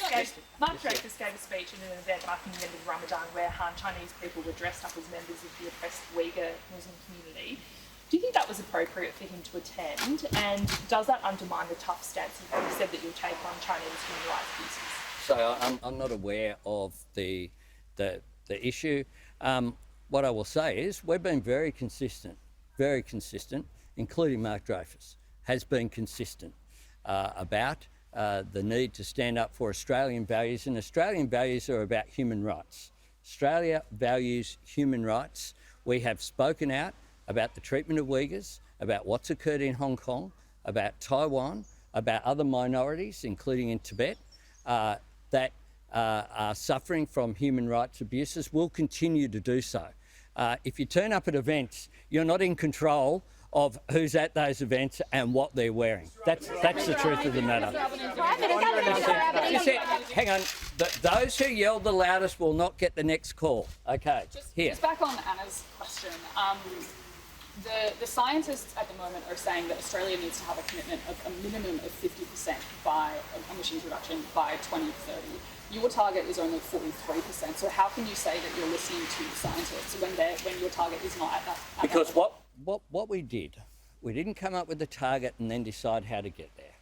Dreyfus gave a speech in an event marking the end of Ramadan where Han Chinese people were dressed up as members of the oppressed Uyghur Muslim community. Do you think that was appropriate for him to attend? And does that undermine the tough stance you said that you'll take on Chinese human rights abuses? So I'm not aware of the issue. What I will say is we've been very consistent, including Mark Dreyfus, has been consistent about the need to stand up for Australian values, and Australian values are about human rights. Australia values human rights. We have spoken out about the treatment of Uyghurs, about what's occurred in Hong Kong, about Taiwan, about other minorities, including in Tibet, that are suffering from human rights abuses. We'll continue to do so. If you turn up at events, you're not in control of who's at those events and what they're wearing. That's the truth of the matter. Hang on. Those who yell the loudest will not get the next call. Okay, here. Just back on Anna's question. The scientists at the moment are saying that Australia needs to have a commitment of a minimum of 50% by emissions reduction by 2030. Your target is only 43%. So how can you say that you're listening to the scientists when your target is not at that? Because what we did, we didn't come up with a target and then decide how to get there.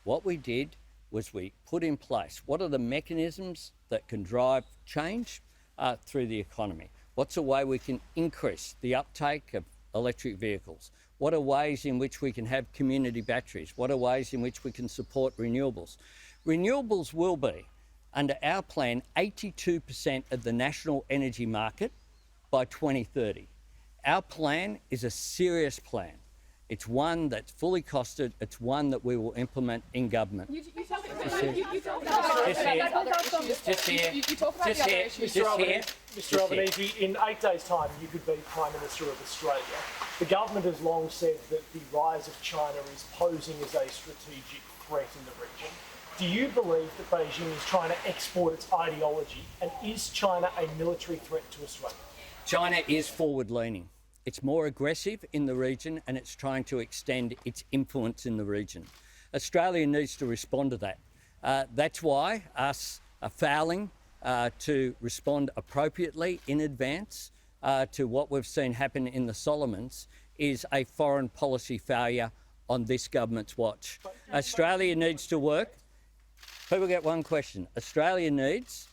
What we did was we put in place what are the mechanisms that can drive change through the economy. What's a way we can increase the uptake of electric vehicles? What are ways in which we can have community batteries? What are ways in which we can support renewables? Renewables will be, under our plan, 82% of the national energy market by 2030. Our plan is a serious plan. It's one that's fully costed. It's one that we will implement in government. You talk about the other issues. Mr Albanese, in 8 days' time, you could be Prime Minister of Australia. The government has long said that the rise of China is posing as a strategic threat in the region. Do you believe that Beijing is trying to export its ideology, and is China a military threat to Australia? China is forward-leaning. It's more aggressive in the region, and it's trying to extend its influence in the region. Australia needs to respond to that. That's why us are fouling to respond appropriately in advance to what we've seen happen in the Solomons is a foreign policy failure on this government's watch. Australia needs to work. People get one question. Australia needs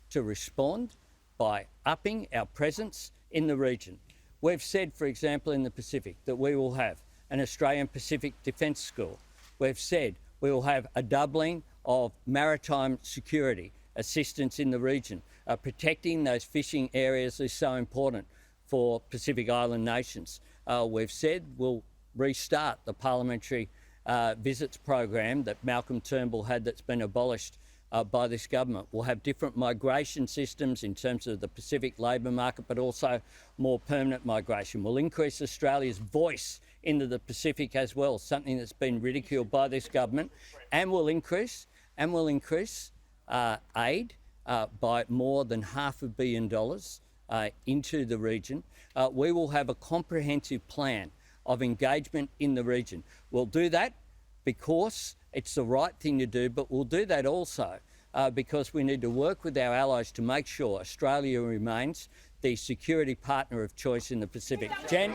to respond by upping our presence in the region. We've said, for example, in the Pacific that we will have an Australian Pacific Defence School. We've said we will have a doubling of maritime security assistance in the region. Protecting those fishing areas is so important for Pacific Island nations. We've said we'll restart the parliamentary visits program that Malcolm Turnbull had that's been abolished by this government. We'll have different migration systems in terms of the Pacific labour market, but also more permanent migration. We'll increase Australia's voice into the Pacific as well, something that's been ridiculed by this government, and we'll increase aid by more than $500 million into the region. We will have a comprehensive plan of engagement in the region. We'll do that because it's the right thing to do, but we'll do that also because we need to work with our allies to make sure Australia remains the security partner of choice in the Pacific. Jen?